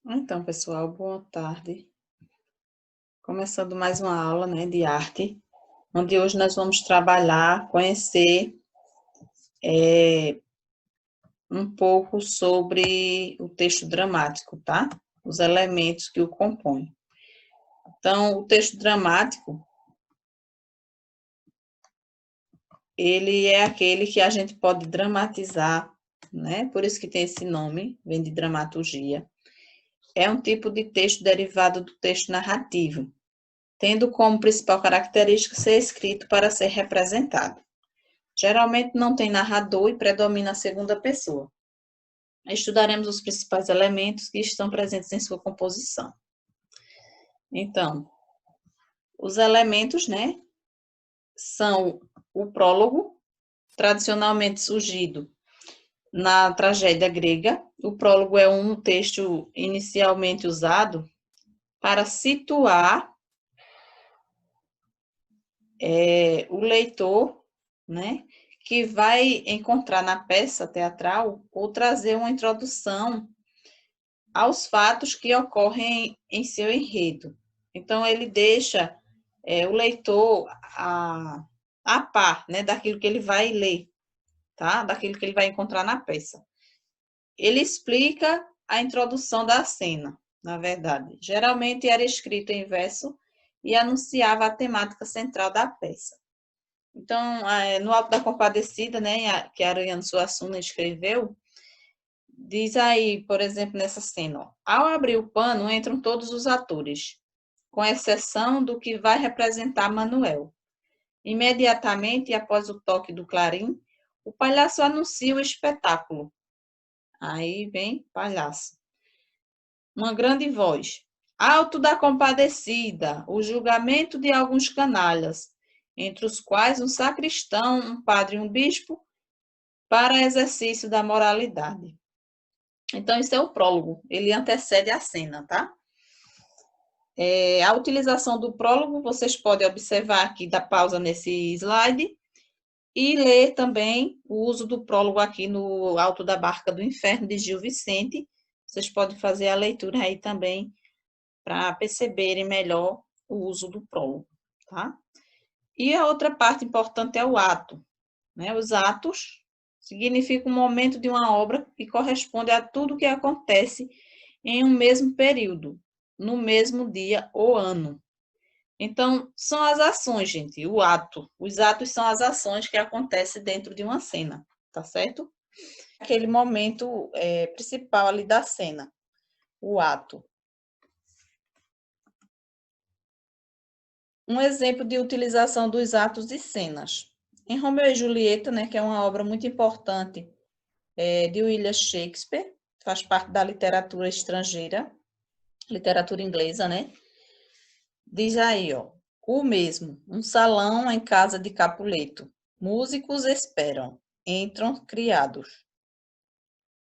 Então, pessoal, boa tarde. Começando mais uma aula, né, de arte, onde hoje nós vamos trabalhar, conhecer um pouco sobre o texto dramático, tá? Os elementos que o compõem. Então, o texto dramático, ele é aquele que a gente pode dramatizar, né? Por isso que tem esse nome, vem de dramaturgia. É um tipo de texto derivado do texto narrativo, tendo como principal característica ser escrito para ser representado. Geralmente não tem narrador e predomina a segunda pessoa. Estudaremos os principais elementos que estão presentes em sua composição. Então, os elementos, né, são o prólogo, tradicionalmente surgido na tragédia grega. O prólogo é um texto inicialmente usado para situar o leitor, né, que vai encontrar na peça teatral ou trazer uma introdução aos fatos que ocorrem em seu enredo. Então, ele deixa o leitor a par, né, daquilo que ele vai ler, tá? Daquilo que ele vai encontrar na peça. Ele explica a introdução da cena, na verdade. Geralmente era escrito em verso e anunciava a temática central da peça. Então, no Alto da Compadecida, né, que Ariano Suassuna escreveu, diz aí, por exemplo, nessa cena, ó, ao abrir o pano entram todos os atores, com exceção do que vai representar Manuel. Imediatamente após o toque do clarim, o palhaço anuncia o espetáculo. Aí vem palhaço. Uma grande voz. Alto da Compadecida, o julgamento de alguns canalhas, entre os quais um sacristão, um padre e um bispo, para exercício da moralidade. Então, isso é o prólogo, ele antecede a cena, tá? A utilização do prólogo, vocês podem observar aqui, dá pausa nesse slide, e ler também o uso do prólogo aqui no Alto da Barca do Inferno, de Gil Vicente. Vocês podem fazer a leitura aí também, para perceberem melhor o uso do prólogo, tá? E a outra parte importante é o ato, né? Os atos significam um momento de uma obra que corresponde a tudo o que acontece em um mesmo período, no mesmo dia ou ano. Então, são as ações, gente, o ato. Os atos são as ações que acontecem dentro de uma cena, tá certo? Aquele momento principal ali da cena, o ato. Um exemplo de utilização dos atos e cenas. Em Romeu e Julieta, né, que é uma obra muito importante de William Shakespeare, faz parte da literatura estrangeira, literatura inglesa, né? Diz aí, ó, o mesmo, um salão em casa de Capuleto. Músicos esperam, entram criados.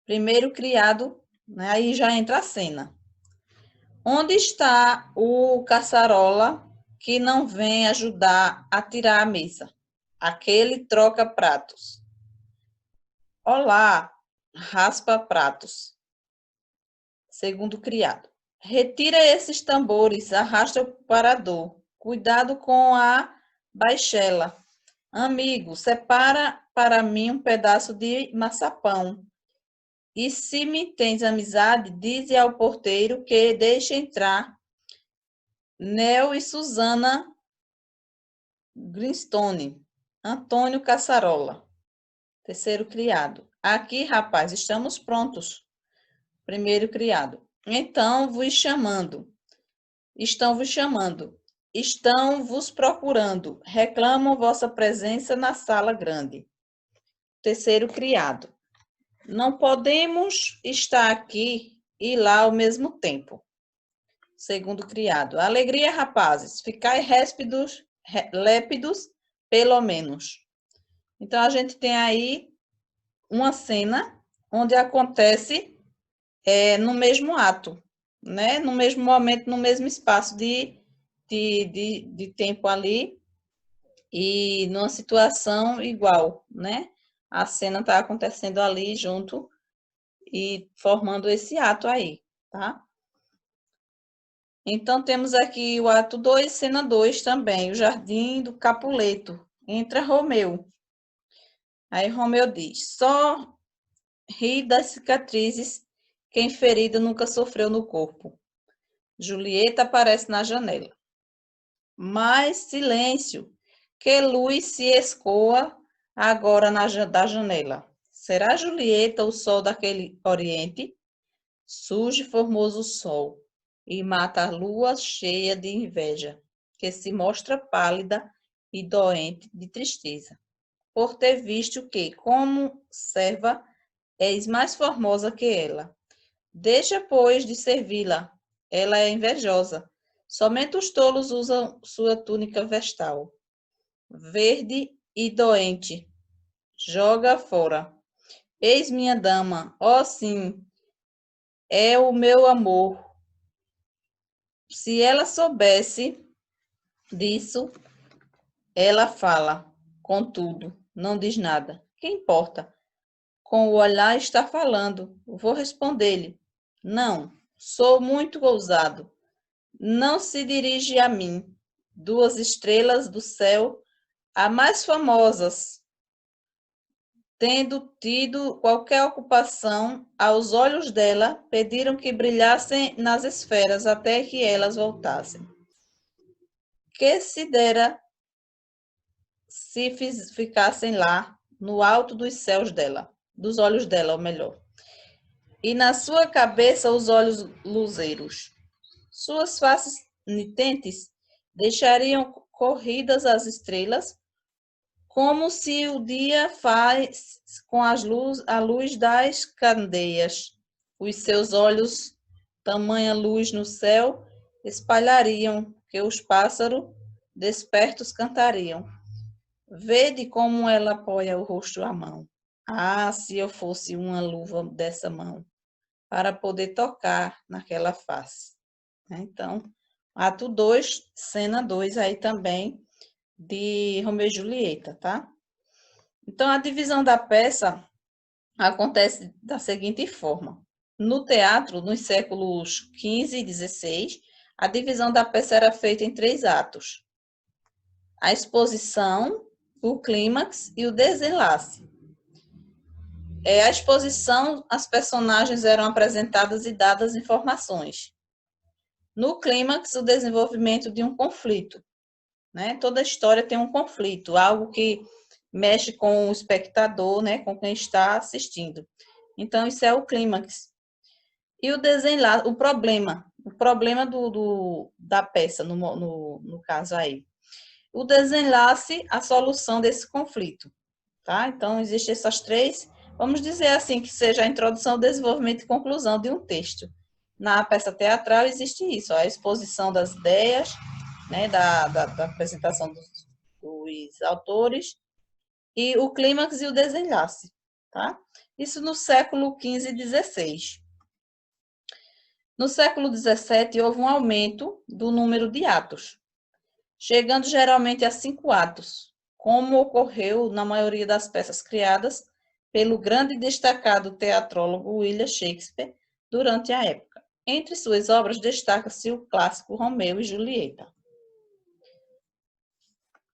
Primeiro criado, né, aí já entra a cena. Onde está o caçarola que não vem ajudar a tirar a mesa? Aquele troca pratos. Olá, raspa pratos. Segundo criado. Retira esses tambores, arrasta o parador. Cuidado com a baixela. Amigo, separa para mim um pedaço de maçapão. E se me tens amizade, dize ao porteiro que deixe entrar Nel e Susana Greenstone. Antônio Caçarola. Terceiro criado. Aqui, rapaz, estamos prontos. Primeiro criado. Então vos chamando. Estão vos chamando. Estão vos procurando. Reclamam vossa presença na sala grande. Terceiro criado. Não podemos estar aqui e lá ao mesmo tempo. Segundo criado. Alegria, rapazes. Ficai lépidos, pelo menos. Então, a gente tem aí uma cena onde acontece no mesmo ato, né? No mesmo momento, no mesmo espaço de tempo ali e numa situação igual, né? A cena está acontecendo ali junto e formando esse ato aí, tá? Então, temos aqui o ato 2, cena 2 também, o jardim do Capuleto. Entra Romeu. Aí Romeu diz, só ri das cicatrizes quem ferida nunca sofreu no corpo. Julieta aparece na janela. Mas silêncio, que luz se escoa agora da janela. Será Julieta o sol daquele oriente? Surge formoso sol e mata a lua cheia de inveja, que se mostra pálida e doente de tristeza, por ter visto que, como serva, és mais formosa que ela. Deixa, pois, de servi-la, ela é invejosa. Somente os tolos usam sua túnica vestal, verde e doente. Joga fora. Eis minha dama, ó sim, é o meu amor. Se ela soubesse disso, ela fala, contudo, não diz nada. Que importa? Com o olhar está falando. Vou responder-lhe. Não, sou muito ousado. Não se dirige a mim. Duas estrelas do céu, as mais famosas, tendo tido qualquer ocupação, aos olhos dela, pediram que brilhassem nas esferas até que elas voltassem. Que se dera se ficassem lá, no alto dos céus dela, dos olhos dela, ou melhor, e na sua cabeça os olhos luzeiros. Suas faces nitentes deixariam corridas as estrelas, como se o dia faz com a luz das candeias. Os seus olhos, tamanha luz no céu, espalhariam, que os pássaros despertos cantariam. Vede como ela apoia o rosto à mão. Ah, se eu fosse uma luva dessa mão, para poder tocar naquela face. Então, ato 2, cena 2 aí também, de Romeu e Julieta, tá? Então, a divisão da peça acontece da seguinte forma. No teatro, nos séculos XV e XVI, a divisão da peça era feita em 3 atos. A exposição, o clímax e o desenlace. A exposição, as personagens eram apresentadas e dadas informações. No clímax, o desenvolvimento de um conflito. Né? Toda história tem um conflito, algo que mexe com o espectador, né? Com quem está assistindo. Então, isso é o clímax. E o desenlace, o problema da peça, no caso aí. O desenlace, a solução desse conflito. Tá? Então, existem essas 3, vamos dizer assim, que seja a introdução, desenvolvimento e conclusão de um texto. Na peça teatral existe isso, a exposição das ideias, né, da apresentação dos autores, e o clímax e o desenlace. Tá? Isso no século XV e XVI. No século XVII, houve um aumento do número de atos, chegando geralmente a 5 atos, como ocorreu na maioria das peças criadas pelo grande e destacado teatrólogo William Shakespeare durante a época. Entre suas obras destaca-se o clássico Romeu e Julieta.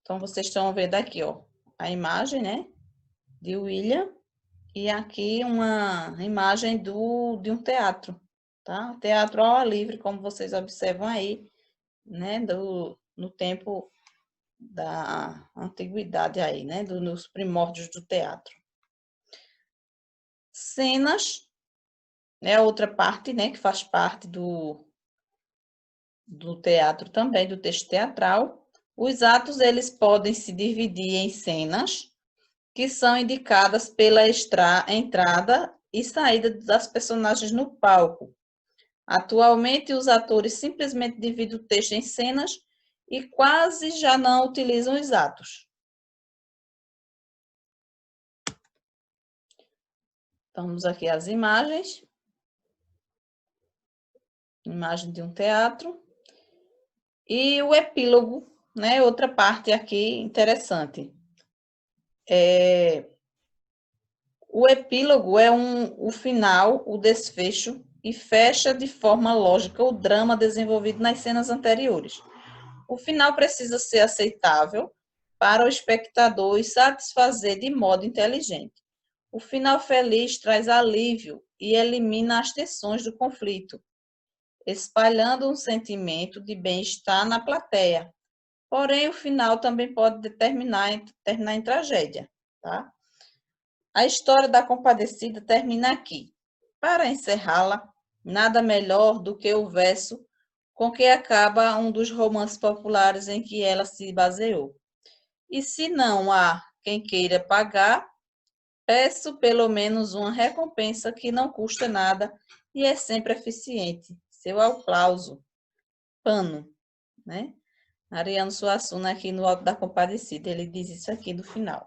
Então, vocês estão vendo aqui, ó, a imagem, né, de William, e aqui uma imagem de um teatro, tá? Teatro ao ar livre, como vocês observam aí, né, no tempo da antiguidade aí, né, nos primórdios do teatro. Cenas é outra parte, né, que faz parte do teatro também, do texto teatral. Os atos, eles podem se dividir em cenas que são indicadas pela entrada e saída das personagens no palco. Atualmente, os atores simplesmente dividem o texto em cenas e quase já não utilizam os atos. Vamos aqui as imagens. Imagem de um teatro. E o epílogo, né? Outra parte aqui interessante. O epílogo é o final, o desfecho e fecha de forma lógica o drama desenvolvido nas cenas anteriores. O final precisa ser aceitável para o espectador e satisfazer de modo inteligente. O final feliz traz alívio e elimina as tensões do conflito, espalhando um sentimento de bem-estar na plateia. Porém, o final também pode terminar em tragédia, tá? A história da Compadecida termina aqui. Para encerrá-la, nada melhor do que o verso com que acaba um dos romances populares em que ela se baseou. E se não há quem queira pagar, peço pelo menos uma recompensa que não custa nada e é sempre eficiente. Seu aplauso. Pano, né? Ariano Suassuna aqui no Alto da Compadecida, ele diz isso aqui no final.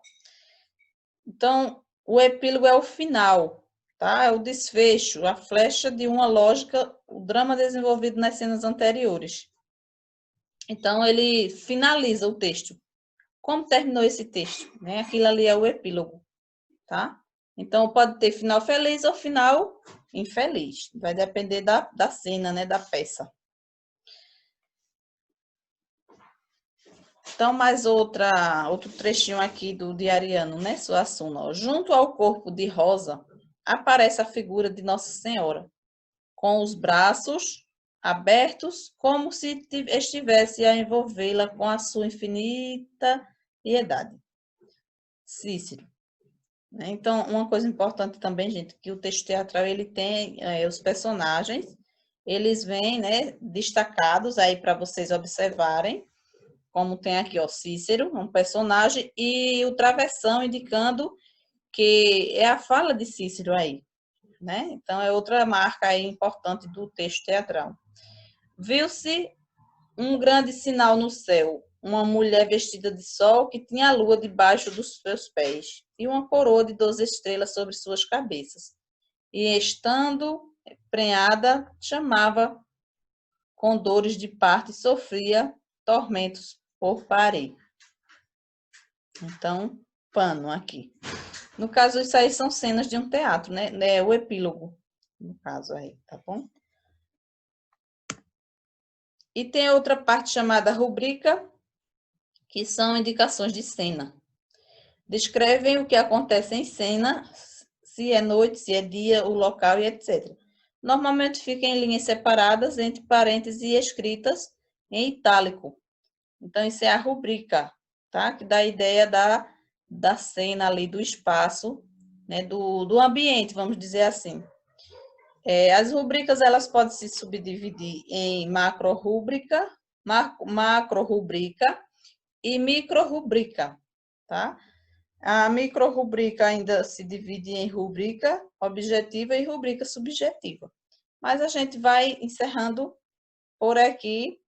Então, o epílogo é o final, tá? É o desfecho, a flecha de uma lógica, o drama desenvolvido nas cenas anteriores. Então, ele finaliza o texto. Como terminou esse texto? Né? Aquilo ali é o epílogo, tá? Então, pode ter final feliz ou final infeliz. Vai depender da cena, né? Da peça. Então, mais outro trechinho aqui do Diariano, né, Suassuna? Junto ao corpo de Rosa, aparece a figura de Nossa Senhora, com os braços abertos, como se estivesse a envolvê-la com a sua infinita piedade. Cícero. Então, uma coisa importante também, gente, que o texto teatral, ele tem os personagens, eles vêm, né, destacados aí para vocês observarem, como tem aqui, ó, Cícero, um personagem, e o travessão indicando que é a fala de Cícero aí, né? Então, é outra marca aí importante do texto teatral. Viu-se um grande sinal no céu, uma mulher vestida de sol que tinha a lua debaixo dos seus pés e uma coroa de 12 estrelas sobre suas cabeças. E estando prenhada, chamava com dores de parto e sofria tormentos por parir. Então, pano aqui. No caso, isso aí são cenas de um teatro, né? É o epílogo, no caso aí, tá bom? E tem outra parte chamada rubrica, que são indicações de cena. Descrevem o que acontece em cena, se é noite, se é dia, o local e etc. Normalmente fica em linhas separadas, entre parênteses e escritas em itálico. Então, isso é a rubrica, tá? Que dá a ideia da cena ali, do espaço, né? do ambiente, vamos dizer assim. As rubricas, elas podem se subdividir em macro-rubrica e micro-rubrica, tá? A micro-rubrica ainda se divide em rubrica objetiva e rubrica subjetiva. Mas a gente vai encerrando por aqui,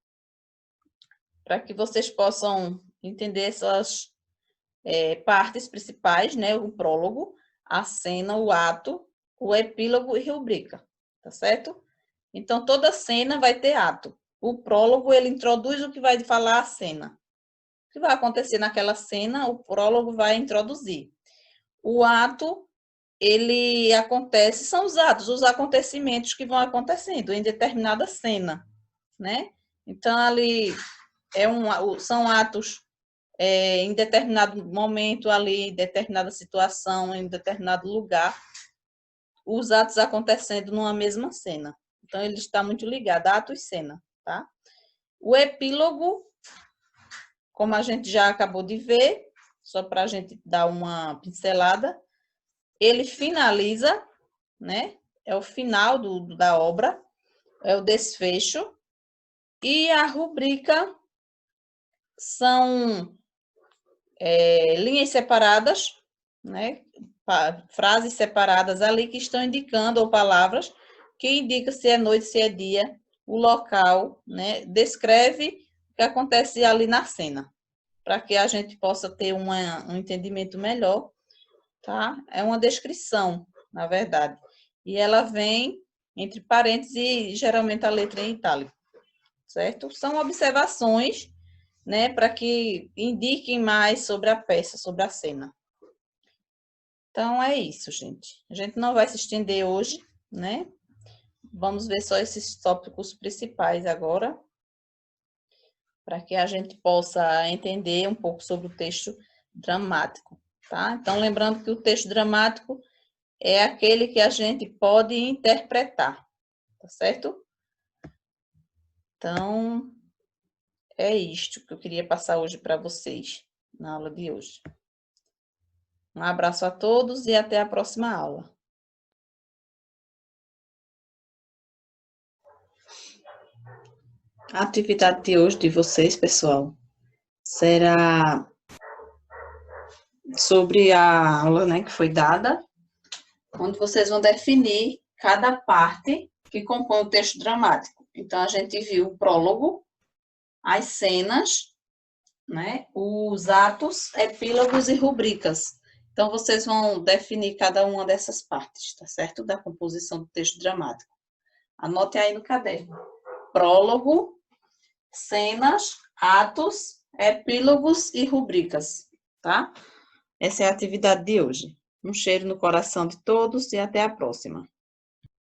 para que vocês possam entender essas partes principais, né? O prólogo, a cena, o ato, o epílogo e rubrica, tá certo? Então, toda cena vai ter ato. O prólogo, ele introduz o que vai falar a cena. O que vai acontecer naquela cena, o prólogo vai introduzir. O ato, ele acontece, são os atos, os acontecimentos que vão acontecendo em determinada cena, né? Então, ali são atos em determinado momento ali, em determinada situação, em determinado lugar, os atos acontecendo numa mesma cena. Então, ele está muito ligado, ato e cena, tá? O epílogo, como a gente já acabou de ver, só para a gente dar uma pincelada, ele finaliza, né? É o final da obra, é o desfecho, e a rubrica são linhas separadas, né? Frases separadas ali que estão indicando, ou palavras, que indicam se é noite, se é dia, o local, né? Descreve o que acontece ali na cena, para que a gente possa ter um entendimento melhor, tá? É uma descrição, na verdade. E ela vem entre parênteses e geralmente a letra em itálico, certo? São observações, né, para que indiquem mais sobre a peça, sobre a cena. Então, é isso, gente. A gente não vai se estender hoje, né? vamos ver só esses tópicos principais agora, para que a gente possa entender um pouco sobre o texto dramático, tá? Então, lembrando que o texto dramático é aquele que a gente pode interpretar, tá certo? Então, é isto que eu queria passar hoje para vocês, na aula de hoje. Um abraço a todos e até a próxima aula. A atividade de hoje de vocês, pessoal, será sobre a aula, né, que foi dada, onde vocês vão definir cada parte que compõe o texto dramático. Então, a gente viu o prólogo, as cenas, né, os atos, epílogos e rubricas. Então, vocês vão definir cada uma dessas partes, tá certo? Da composição do texto dramático. Anote aí no caderno. Prólogo, cenas, atos, epílogos e rubricas, tá? Essa é a atividade de hoje. Um cheiro no coração de todos e até a próxima.